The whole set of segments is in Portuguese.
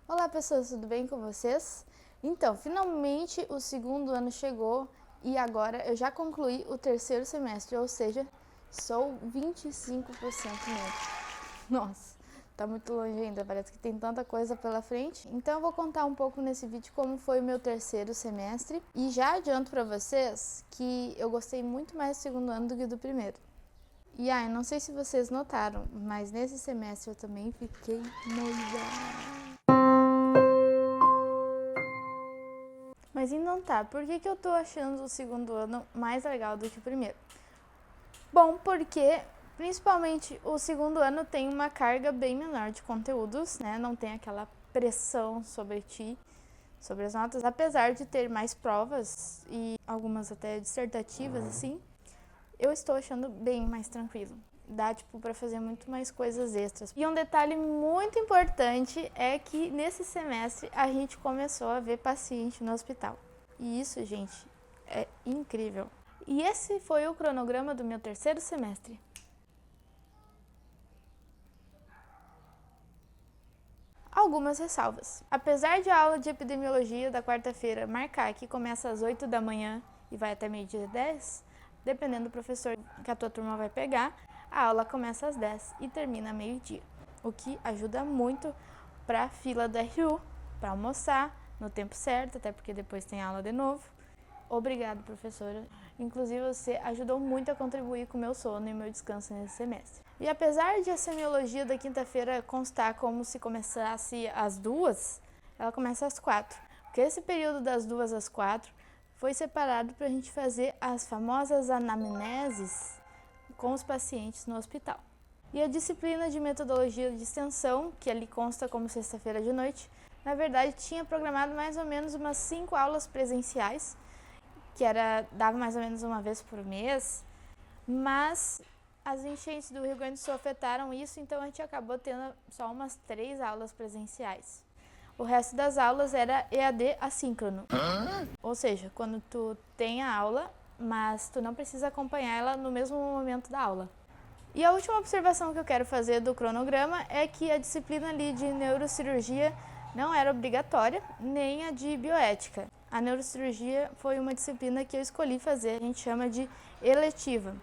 Olá pessoas, tudo bem com vocês? Então, finalmente o segundo ano chegou e agora eu já concluí o terceiro semestre, ou seja, sou 25% neutro. Nossa, tá muito longe ainda, parece que tem tanta coisa pela frente. Então eu vou contar um pouco nesse vídeo como foi o meu terceiro semestre e já adianto pra vocês que eu gostei muito mais do segundo ano do que do primeiro. E eu não sei se vocês notaram, mas nesse semestre eu também fiquei noiva. Mas então tá, por que eu tô achando o segundo ano mais legal do que o primeiro? Bom, porque principalmente o segundo ano tem uma carga bem menor de conteúdos, né? Não tem aquela pressão sobre ti, sobre as notas, apesar de ter mais provas e algumas até dissertativas, assim, eu estou achando bem mais tranquilo. Dá, pra fazer muito mais coisas extras. E um detalhe muito importante é que nesse semestre a gente começou a ver paciente no hospital. E isso, gente, é incrível. E esse foi o cronograma do meu terceiro semestre. Algumas ressalvas. Apesar de a aula de epidemiologia da quarta-feira marcar que começa às 8 da manhã e vai até meio-dia 10, dependendo do professor que a tua turma vai pegar, a aula começa às 10 e termina meio-dia, o que ajuda muito para a fila da RU, para almoçar no tempo certo, até porque depois tem aula de novo. Obrigada, professora. Inclusive, você ajudou muito a contribuir com o meu sono e meu descanso nesse semestre. E apesar de a semiologia da quinta-feira constar como se começasse às 2, ela começa às 4. Porque esse período das 2 às 4 foi separado para a gente fazer as famosas anamneses com os pacientes no hospital. E a disciplina de metodologia de extensão, que ali consta como sexta-feira de noite, na verdade tinha programado mais ou menos umas 5 aulas presenciais, que dava mais ou menos uma vez por mês, mas as enchentes do Rio Grande do Sul afetaram isso, então a gente acabou tendo só umas 3 aulas presenciais. O resto das aulas era EAD assíncrono, ou seja, quando tu tem a aula, mas tu não precisa acompanhar ela no mesmo momento da aula. E a última observação que eu quero fazer do cronograma é que a disciplina ali de neurocirurgia não era obrigatória, nem a de bioética. A neurocirurgia foi uma disciplina que eu escolhi fazer, a gente chama de eletiva.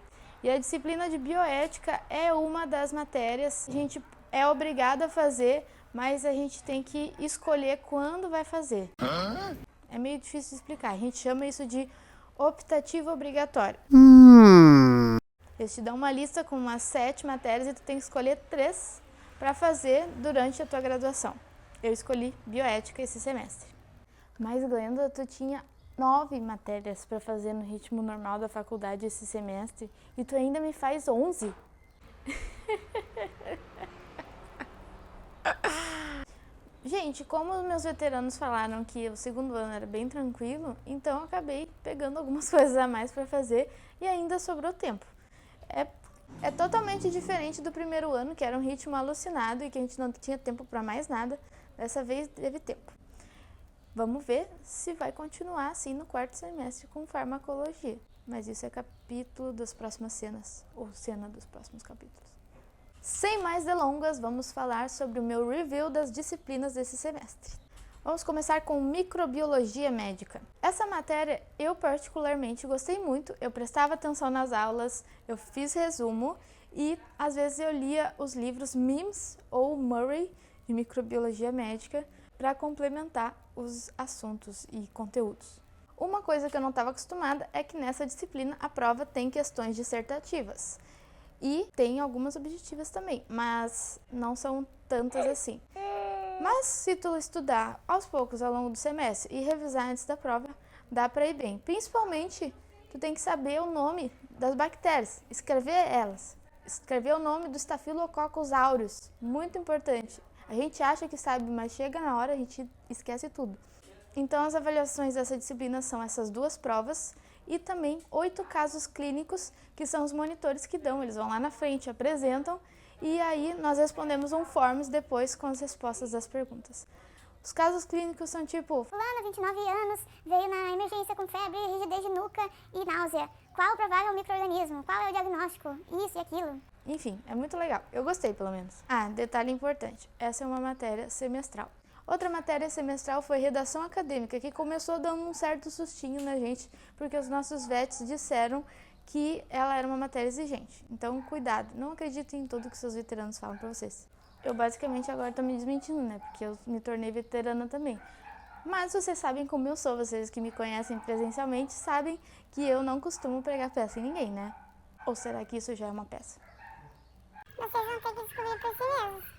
E a disciplina de bioética é uma das matérias que a gente é obrigado a fazer, mas a gente tem que escolher quando vai fazer. É meio difícil de explicar, a gente chama isso de optativa obrigatória. Eles te dão uma lista com umas 7 matérias e tu tem que escolher 3 para fazer durante a tua graduação. Eu escolhi bioética esse semestre. Mas, Glenda, tu tinha 9 matérias para fazer no ritmo normal da faculdade esse semestre e tu ainda me faz 11? Gente, como os meus veteranos falaram que o segundo ano era bem tranquilo, então eu acabei pegando algumas coisas a mais para fazer e ainda sobrou tempo. É totalmente diferente do primeiro ano, que era um ritmo alucinado e que a gente não tinha tempo para mais nada. Dessa vez teve tempo. Vamos ver se vai continuar assim no quarto semestre com farmacologia. Mas isso é capítulo das próximas cenas, ou cena dos próximos capítulos. Sem mais delongas, vamos falar sobre o meu review das disciplinas desse semestre. Vamos começar com microbiologia médica. Essa matéria eu particularmente gostei muito, eu prestava atenção nas aulas, eu fiz resumo e às vezes eu lia os livros Mims ou Murray de microbiologia médica para complementar os assuntos e conteúdos. Uma coisa que eu não estava acostumada é que nessa disciplina a prova tem questões dissertativas e tem algumas objetivas também, mas não são tantas assim. Mas se tu estudar aos poucos ao longo do semestre e revisar antes da prova, dá para ir bem. Principalmente, tu tem que saber o nome das bactérias, escrever elas. Escrever o nome do Staphylococcus aureus, muito importante. A gente acha que sabe, mas chega na hora a gente esquece tudo. Então as avaliações dessa disciplina são essas 2 provas e também 8 casos clínicos, que são os monitores que dão. Eles vão lá na frente, apresentam e aí nós respondemos um forms depois com as respostas das perguntas. Os casos clínicos são tipo: fulano, 29 anos, veio na emergência com febre, rigidez de nuca e náusea. Qual o provável micro-organismo? Qual é o diagnóstico? Isso e aquilo. Enfim, é muito legal. Eu gostei, pelo menos. Detalhe importante. Essa é uma matéria semestral. Outra matéria semestral foi redação acadêmica, que começou dando um certo sustinho na gente, porque os nossos VETs disseram que ela era uma matéria exigente. Então, cuidado, não acreditem em tudo que seus veteranos falam para vocês. Eu basicamente agora estou me desmentindo, né? Porque eu me tornei veterana também. Mas vocês sabem como eu sou, vocês que me conhecem presencialmente sabem que eu não costumo pregar peça em ninguém, né? Ou será que isso já é uma peça? Vocês vão ter que descobrir por si mesmos.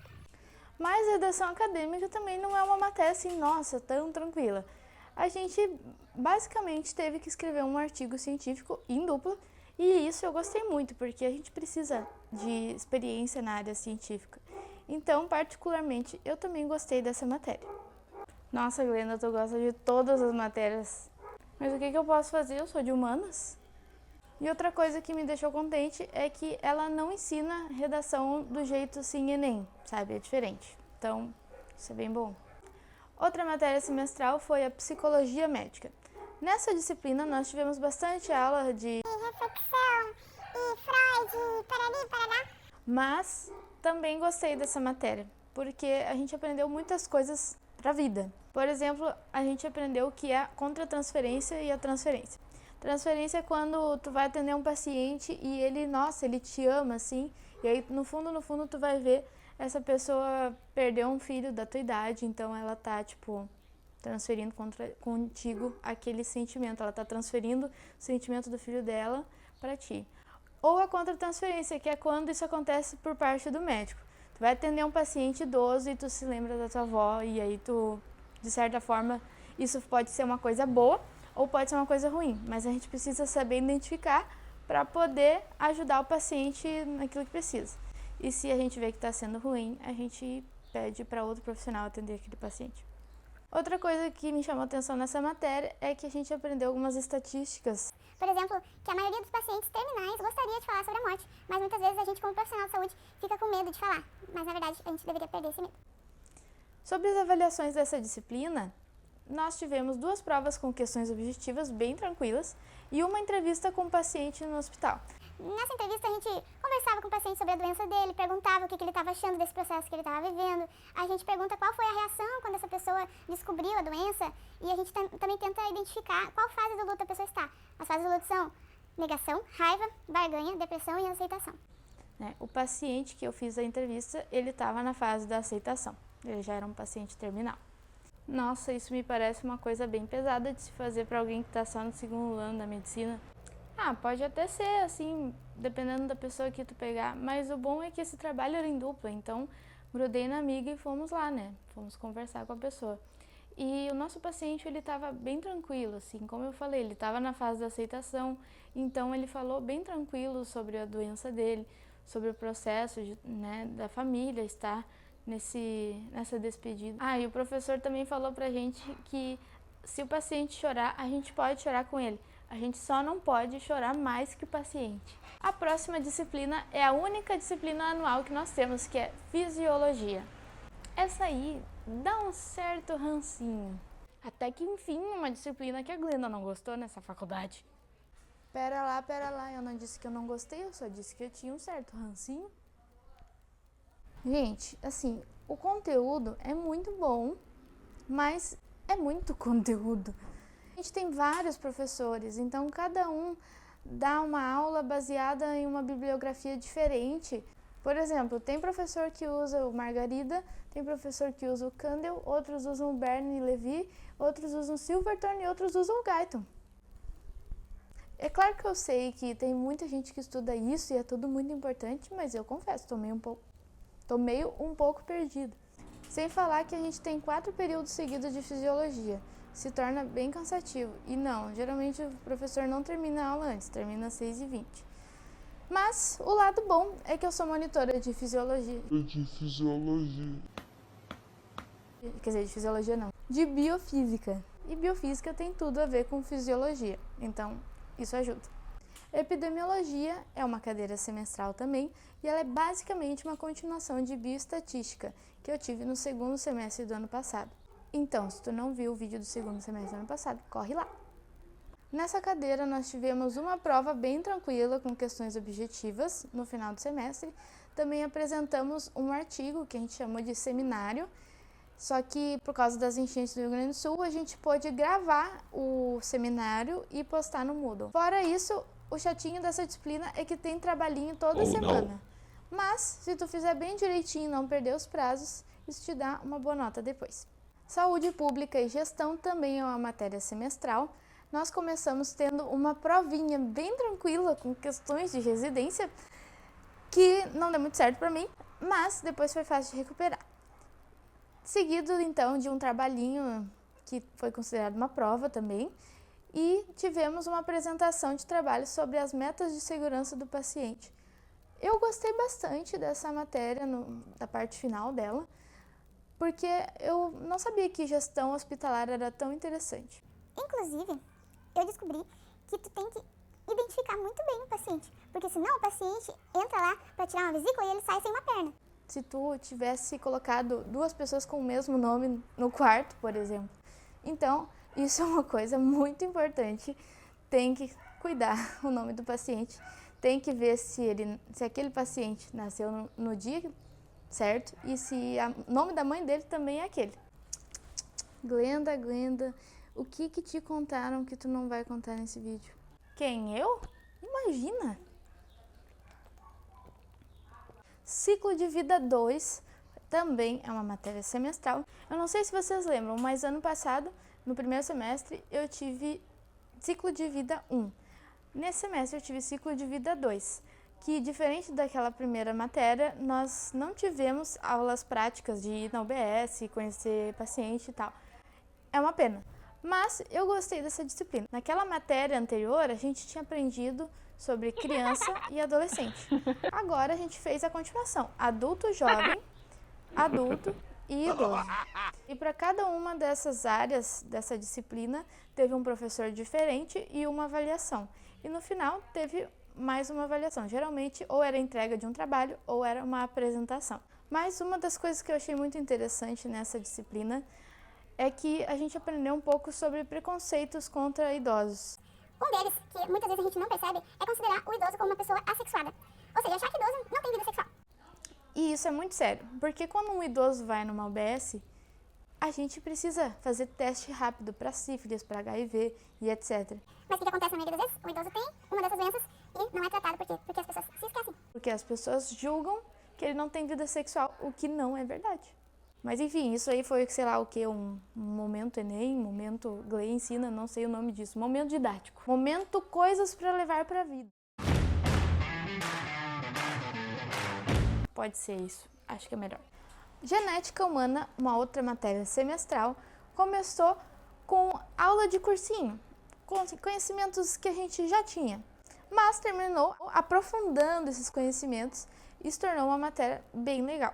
Mas redação acadêmica também não é uma matéria assim, nossa, tão tranquila. A gente basicamente teve que escrever um artigo científico em dupla e isso eu gostei muito, porque a gente precisa de experiência na área científica. Então, particularmente, eu também gostei dessa matéria. Nossa, Glenda, tu gosta de todas as matérias. Mas o que eu posso fazer? Eu sou de humanas. E outra coisa que me deixou contente é que ela não ensina redação do jeito assim Enem, sabe? É diferente. Então, isso é bem bom. Outra matéria semestral foi a psicologia médica. Nessa disciplina, nós tivemos bastante aula de reflexão, e Freud, parari, parará. Mas também gostei dessa matéria, porque a gente aprendeu muitas coisas para a vida. Por exemplo, a gente aprendeu o que é a contratransferência e a transferência. Transferência é quando tu vai atender um paciente e ele, nossa, ele te ama, assim, e aí no fundo tu vai ver essa pessoa perdeu um filho da tua idade, então ela tá, transferindo contigo aquele sentimento, ela tá transferindo o sentimento do filho dela para ti. Ou a contratransferência, que é quando isso acontece por parte do médico. Tu vai atender um paciente idoso e tu se lembra da tua avó e aí tu, de certa forma, isso pode ser uma coisa boa ou pode ser uma coisa ruim, mas a gente precisa saber identificar para poder ajudar o paciente naquilo que precisa. E se a gente vê que está sendo ruim, a gente pede para outro profissional atender aquele paciente. Outra coisa que me chamou a atenção nessa matéria é que a gente aprendeu algumas estatísticas. Por exemplo, que a maioria dos pacientes terminais gostaria de falar sobre a morte, mas muitas vezes a gente, como profissional de saúde, fica com medo de falar. Mas, na verdade, a gente deveria perder esse medo. Sobre as avaliações dessa disciplina, nós tivemos 2 provas com questões objetivas bem tranquilas e uma entrevista com o paciente no hospital. Nessa entrevista, a gente conversava com o paciente sobre a doença dele, perguntava o que ele estava achando desse processo que ele estava vivendo. A gente pergunta qual foi a reação quando essa pessoa descobriu a doença e a gente também tenta identificar qual fase do luto a pessoa está. As fases do luto são negação, raiva, barganha, depressão e aceitação. O paciente que eu fiz a entrevista, ele estava na fase da aceitação. Ele já era um paciente terminal. Nossa, isso me parece uma coisa bem pesada de se fazer para alguém que está só no 2º ano da medicina. Pode até ser assim, dependendo da pessoa que tu pegar, mas o bom é que esse trabalho era em dupla, então grudei na amiga e fomos lá, né? Fomos conversar com a pessoa. E o nosso paciente, ele estava bem tranquilo, assim, como eu falei, ele estava na fase da aceitação, então ele falou bem tranquilo sobre a doença dele, sobre o processo da família estar nessa despedida. E o professor também falou pra gente que se o paciente chorar, a gente pode chorar com ele. A gente só não pode chorar mais que o paciente. A próxima disciplina é a única disciplina anual que nós temos, que é Fisiologia. Essa aí dá um certo rancinho. Até que, enfim, uma disciplina que a Glenda não gostou nessa faculdade. Pera lá, eu não disse que eu não gostei, eu só disse que eu tinha um certo rancinho. Gente, assim, o conteúdo é muito bom, mas é muito conteúdo. A gente tem vários professores, então cada um dá uma aula baseada em uma bibliografia diferente. Por exemplo, tem professor que usa o Margarida, tem professor que usa o Candel, outros usam o Bernie Levy, outros usam o Silverthorne e outros usam o Guyton. É claro que eu sei que tem muita gente que estuda isso e é tudo muito importante, mas eu confesso, tô meio um pouco perdida. Sem falar que a gente tem 4 períodos seguidos de fisiologia. Se torna bem cansativo. E não, geralmente o professor não termina a aula antes, termina às 6h20. Mas o lado bom é que eu sou monitora de fisiologia. Quer dizer, de fisiologia não. De biofísica. E biofísica tem tudo a ver com fisiologia. Então, isso ajuda. Epidemiologia é uma cadeira semestral também e ela é basicamente uma continuação de bioestatística que eu tive no 2º semestre do ano passado. Então, se tu não viu o vídeo do 2º semestre do ano passado, corre lá. Nessa cadeira nós tivemos uma prova bem tranquila com questões objetivas no final do semestre. Também apresentamos um artigo que a gente chamou de seminário, Só que por causa das enchentes do Rio Grande do Sul, a gente pôde gravar o seminário e postar no Moodle. Fora isso, o chatinho dessa disciplina é que tem trabalhinho toda semana. Mas, se tu fizer bem direitinho e não perder os prazos, isso te dá uma boa nota depois. Saúde pública e gestão também é uma matéria semestral. Nós começamos tendo uma provinha bem tranquila com questões de residência, que não deu muito certo para mim, mas depois foi fácil de recuperar. Seguido, então, de um trabalhinho que foi considerado uma prova também, e tivemos uma apresentação de trabalho sobre as metas de segurança do paciente. Eu gostei bastante dessa matéria, da parte final dela, porque eu não sabia que gestão hospitalar era tão interessante. Inclusive, eu descobri que tu tem que identificar muito bem o paciente, porque senão o paciente entra lá para tirar uma vesícula e ele sai sem uma perna. Se tu tivesse colocado 2 pessoas com o mesmo nome no quarto, por exemplo. Então, isso é uma coisa muito importante. Tem que cuidar o nome do paciente. Tem que ver se aquele paciente nasceu no dia certo e se o nome da mãe dele também é aquele. Glenda, o que te contaram que tu não vai contar nesse vídeo? Quem, eu? Imagina! Ciclo de vida 2 também é uma matéria semestral. Eu não sei se vocês lembram, mas ano passado, no primeiro semestre, eu tive ciclo de vida 1. Nesse semestre eu tive ciclo de vida 2, que diferente daquela primeira matéria, nós não tivemos aulas práticas de ir na UBS, conhecer paciente e tal. É uma pena, mas eu gostei dessa disciplina. Naquela matéria anterior, a gente tinha aprendido sobre criança e adolescente. Agora a gente fez a continuação, adulto jovem, adulto e idoso. E para cada uma dessas áreas dessa disciplina, teve um professor diferente e uma avaliação. E no final teve mais uma avaliação. Geralmente ou era entrega de um trabalho ou era uma apresentação. Mas uma das coisas que eu achei muito interessante nessa disciplina é que a gente aprendeu um pouco sobre preconceitos contra idosos. Um deles, que muitas vezes a gente não percebe, é considerar o idoso como uma pessoa assexuada. Ou seja, achar que idoso não tem vida sexual. E isso é muito sério, porque quando um idoso vai numa UBS, a gente precisa fazer teste rápido para sífilis, para HIV e etc. Mas o que acontece na maioria das vezes? O idoso tem uma dessas doenças e não é tratado porque as pessoas se esquecem. Porque as pessoas julgam que ele não tem vida sexual, o que não é verdade. Mas enfim, isso aí foi, sei lá o que, um momento Enem, momento Glei ensina, não sei o nome disso, momento didático. Momento coisas para levar para a vida. Pode ser isso, acho que é melhor. Genética humana, uma outra matéria semestral, começou com aula de cursinho, com conhecimentos que a gente já tinha, mas terminou aprofundando esses conhecimentos e se tornou uma matéria bem legal.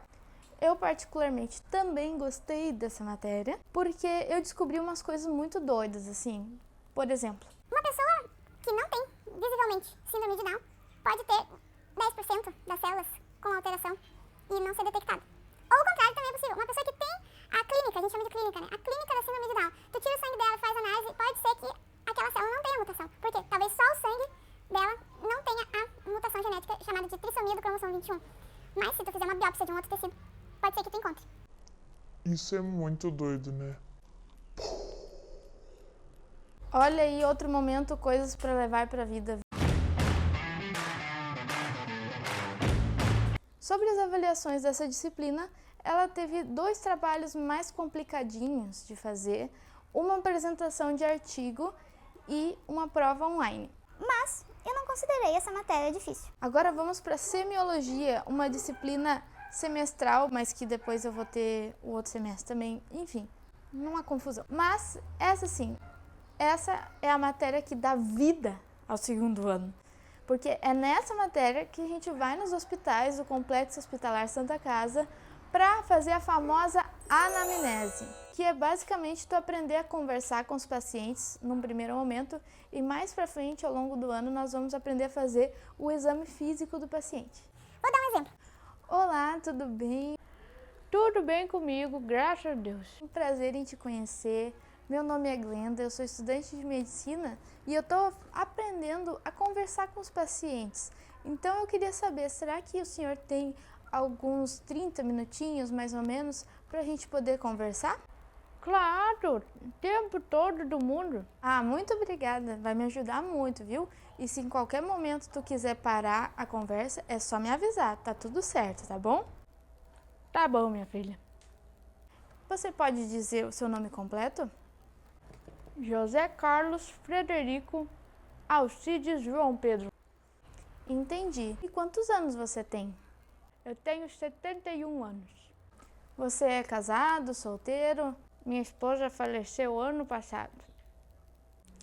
Eu particularmente também gostei dessa matéria, porque eu descobri umas coisas muito doidas, assim, por exemplo. Uma pessoa que não tem, visivelmente, síndrome de Down, pode ter 10% das células com alteração e não ser detectada. Ou o contrário também é possível. Uma pessoa que tem a clínica, a gente chama de clínica, né? A clínica da síndrome de Down. Tu tira o sangue dela, faz análise, pode ser que aquela célula não tenha mutação. Porque talvez só o sangue dela não tenha a mutação genética chamada de trissomia do cromossomo 21. Mas se tu fizer uma biópsia de um outro tecido, pode ser que tu encontre. Isso é muito doido, né? Olha aí outro momento, coisas para levar para a vida. Sobre as avaliações dessa disciplina, ela teve 2 trabalhos mais complicadinhos de fazer, uma apresentação de artigo e uma prova online. Mas eu não considerei essa matéria difícil. Agora vamos para semiologia, uma disciplina semestral, mas que depois eu vou ter o outro semestre também, enfim, não há confusão. Mas essa sim, essa é a matéria que dá vida ao segundo ano. Porque é nessa matéria que a gente vai nos hospitais do Complexo Hospitalar Santa Casa para fazer a famosa anamnese, que é basicamente tu aprender a conversar com os pacientes num primeiro momento e mais para frente, ao longo do ano, nós vamos aprender a fazer o exame físico do paciente. Vou dar um exemplo. Olá, tudo bem? Tudo bem comigo, graças a Deus. Um prazer em te conhecer. Meu nome é Glenda, eu sou estudante de medicina e eu estou aprendendo a conversar com os pacientes. Então eu queria saber, será que o senhor tem alguns 30 minutinhos, mais ou menos, pra gente poder conversar? Claro, o tempo todo do mundo. Ah, muito obrigada, vai me ajudar muito, viu? E se em qualquer momento tu quiser parar a conversa, é só me avisar, tá tudo certo, tá bom? Tá bom, minha filha. Você pode dizer o seu nome completo? José Carlos Frederico Alcides João Pedro. Entendi. E quantos anos você tem? Eu tenho 71 anos. Você é casado, solteiro? Minha esposa faleceu ano passado.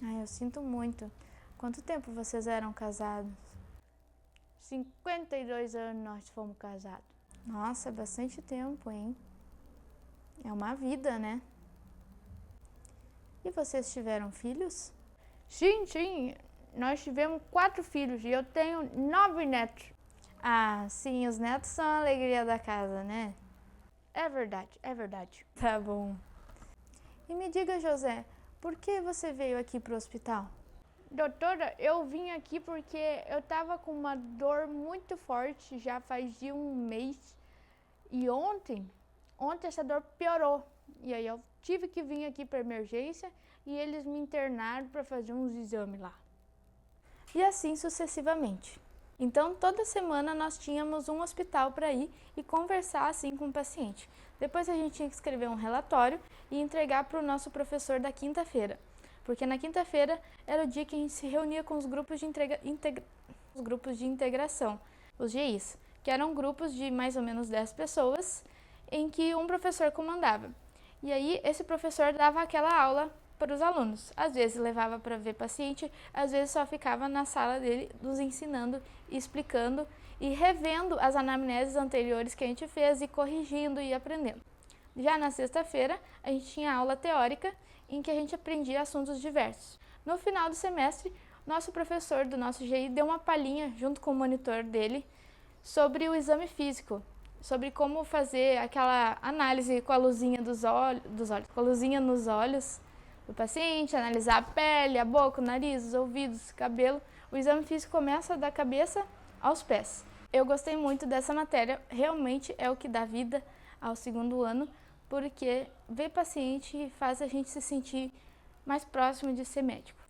Ai, eu sinto muito. Quanto tempo vocês eram casados? 52 anos nós fomos casados. Nossa, é bastante tempo, hein? É uma vida, né? E vocês tiveram filhos? Sim, nós tivemos 4 filhos e eu tenho 9 netos. Ah, sim, os netos são a alegria da casa, né? É verdade. Tá bom. E me diga, José, por que você veio aqui pro hospital? Doutora, eu vim aqui porque eu tava com uma dor muito forte já faz de um mês. E ontem essa dor piorou. E aí eu tive que vir aqui para emergência e eles me internaram para fazer uns exames lá. E assim sucessivamente. Então, toda semana nós tínhamos um hospital para ir e conversar assim com o paciente. Depois a gente tinha que escrever um relatório e entregar para o nosso professor da quinta-feira. Porque na quinta-feira era o dia que a gente se reunia com os grupos de integração, os GIs, que eram grupos de mais ou menos 10 pessoas, em que um professor comandava. E aí esse professor dava aquela aula para os alunos. Às vezes levava para ver paciente, às vezes só ficava na sala dele nos ensinando, explicando e revendo as anamneses anteriores que a gente fez e corrigindo e aprendendo. Já na sexta-feira, a gente tinha aula teórica em que a gente aprendia assuntos diversos. No final do semestre, nosso professor do nosso GI deu uma palhinha junto com o monitor dele sobre o exame físico, sobre como fazer aquela análise com a luzinha com a luzinha nos olhos do paciente, analisar a pele, a boca, o nariz, os ouvidos, o cabelo. O exame físico começa da cabeça aos pés. Eu gostei muito dessa matéria, realmente é o que dá vida ao segundo ano, porque ver paciente faz a gente se sentir mais próximo de ser médico.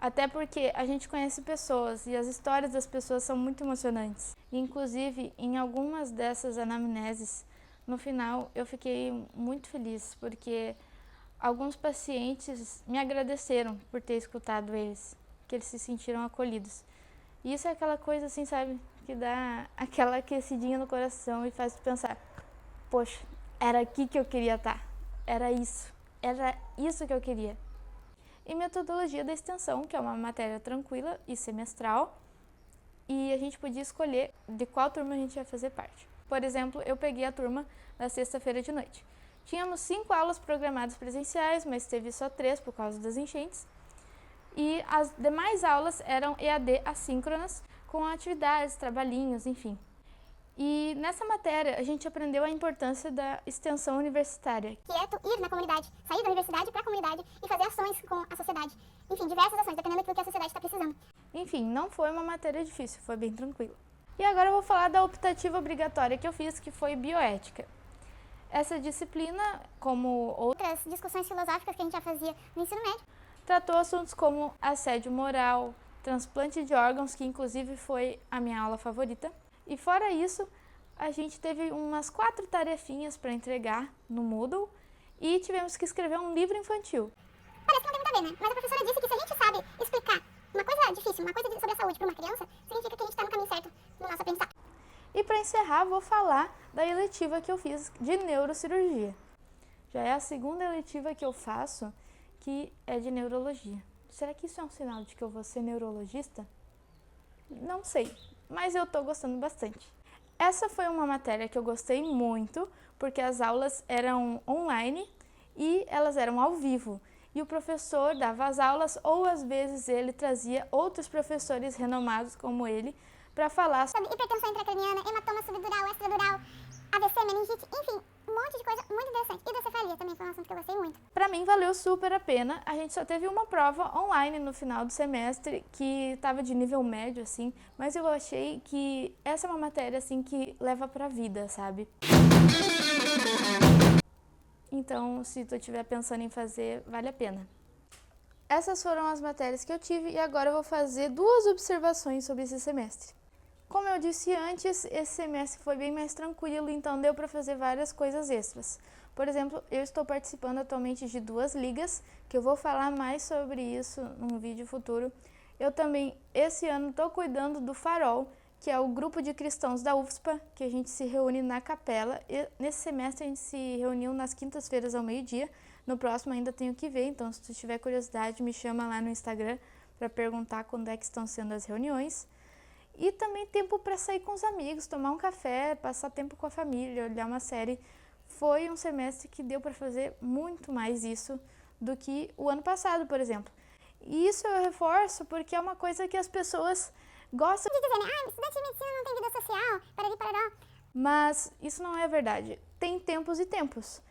Até porque a gente conhece pessoas e as histórias das pessoas são muito emocionantes. Inclusive, em algumas dessas anamneses, no final eu fiquei muito feliz, porque alguns pacientes me agradeceram por ter escutado eles, que eles se sentiram acolhidos. E isso é aquela coisa assim, sabe, que dá aquela aquecidinha no coração e faz pensar, poxa, era aqui que eu queria estar, era isso que eu queria. E metodologia da extensão, que é uma matéria tranquila e semestral, e a gente podia escolher de qual turma a gente ia fazer parte. Por exemplo, eu peguei a turma da sexta-feira de noite. Tínhamos 5 aulas programadas presenciais, mas teve só 3 por causa das enchentes. E as demais aulas eram EAD assíncronas, com atividades, trabalhinhos, enfim. E nessa matéria a gente aprendeu a importância da extensão universitária. Que é tu ir na comunidade, sair da universidade para a comunidade e fazer ações com a sociedade. Enfim, diversas ações, dependendo daquilo que a sociedade está precisando. Enfim, não foi uma matéria difícil, foi bem tranquilo. E agora eu vou falar da optativa obrigatória que eu fiz, que foi bioética. Essa disciplina, como Outras discussões filosóficas que a gente já fazia no ensino médio, tratou assuntos como assédio moral, transplante de órgãos, que inclusive foi a minha aula favorita. E fora isso, a gente teve umas 4 tarefinhas para entregar no Moodle e tivemos que escrever um livro infantil. Parece que não tem muito a ver, né? Mas a professora disse que se a gente sabe explicar uma coisa difícil, uma coisa sobre a saúde para uma criança, significa que a gente está no caminho certo no nosso aprendizado. E para encerrar, vou falar da eletiva que eu fiz de neurocirurgia. Já é a segunda eletiva que eu faço que é de neurologia. Será que isso é um sinal de que eu vou ser neurologista? Não sei, mas eu tô gostando bastante. Essa foi uma matéria que eu gostei muito, porque as aulas eram online e elas eram ao vivo. E o professor dava as aulas ou às vezes ele trazia outros professores renomados como ele para falar sobre hipertensão intracraniana, hematoma subdural, extradural, AVC, meningite, enfim, um monte de coisa muito interessante. Hidrocefalia também foi um assunto que eu gostei muito. Para mim valeu super a pena. A gente só teve uma prova online no final do semestre que estava de nível médio assim, mas eu achei que essa é uma matéria assim que leva para a vida, sabe? Então, se tu estiver pensando em fazer, vale a pena. Essas foram as matérias que eu tive e agora eu vou fazer 2 observações sobre esse semestre. Como eu disse antes, esse semestre foi bem mais tranquilo, então deu para fazer várias coisas extras. Por exemplo, eu estou participando atualmente de 2 ligas, que eu vou falar mais sobre isso num vídeo futuro. Eu também, esse ano, estou cuidando do Farol, que é o grupo de cristãos da UFSPA, que a gente se reúne na capela. E nesse semestre a gente se reuniu nas quintas-feiras ao meio-dia. No próximo ainda tenho que ver, então se tu tiver curiosidade, me chama lá no Instagram para perguntar quando é que estão sendo as reuniões. E também tempo para sair com os amigos, tomar um café, passar tempo com a família, olhar uma série. Foi um semestre que deu para fazer muito mais isso do que o ano passado, por exemplo. E isso eu reforço porque é uma coisa que as pessoas gostam De dizer, né? Estudante de medicina não tem vida social, parará. mas isso não é verdade. Tem tempos e tempos.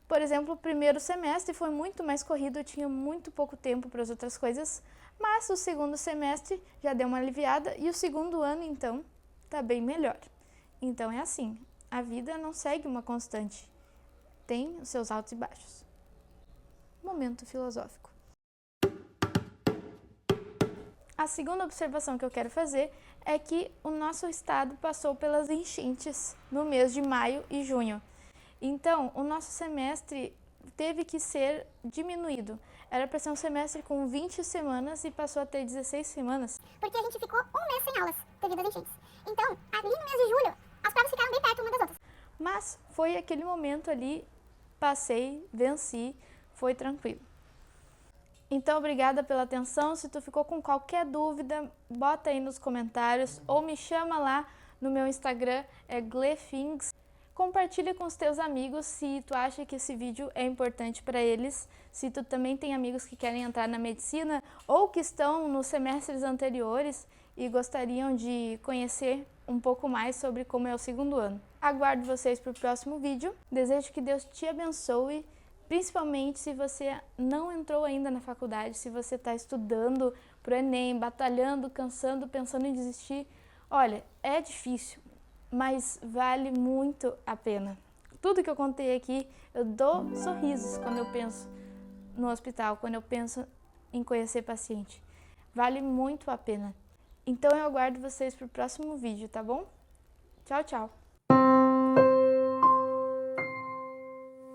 Por exemplo, o primeiro semestre foi muito mais corrido, eu tinha muito pouco tempo para as outras coisas, mas o segundo semestre já deu uma aliviada e o segundo ano, então, tá bem melhor. Então é assim, a vida não segue uma constante, tem os seus altos e baixos. Momento filosófico. A segunda observação que eu quero fazer é que o nosso estado passou pelas enchentes no mês de maio e junho. Então, o nosso semestre teve que ser diminuído. Era para ser um semestre com 20 semanas e passou a ter 16 semanas. Porque a gente ficou um mês sem aulas devido às enchentes. Então, ali no mês de julho, as provas ficaram bem perto uma das outras. Mas foi aquele momento ali, passei, venci, foi tranquilo. Então, obrigada pela atenção. Se tu ficou com qualquer dúvida, bota aí nos comentários ou me chama lá no meu Instagram, é glefings. Compartilha com os teus amigos se tu acha que esse vídeo é importante para eles, se tu também tem amigos que querem entrar na medicina ou que estão nos semestres anteriores e gostariam de conhecer um pouco mais sobre como é o segundo ano. Aguardo vocês para o próximo vídeo. Desejo que Deus te abençoe, principalmente se você não entrou ainda na faculdade, se você está estudando para o Enem, batalhando, cansando, pensando em desistir. Olha, é difícil, mas vale muito a pena. Tudo que eu contei aqui, eu dou sorrisos quando eu penso no hospital, quando eu penso em conhecer paciente. Vale muito a pena. Então eu aguardo vocês para o próximo vídeo, tá bom? Tchau, tchau!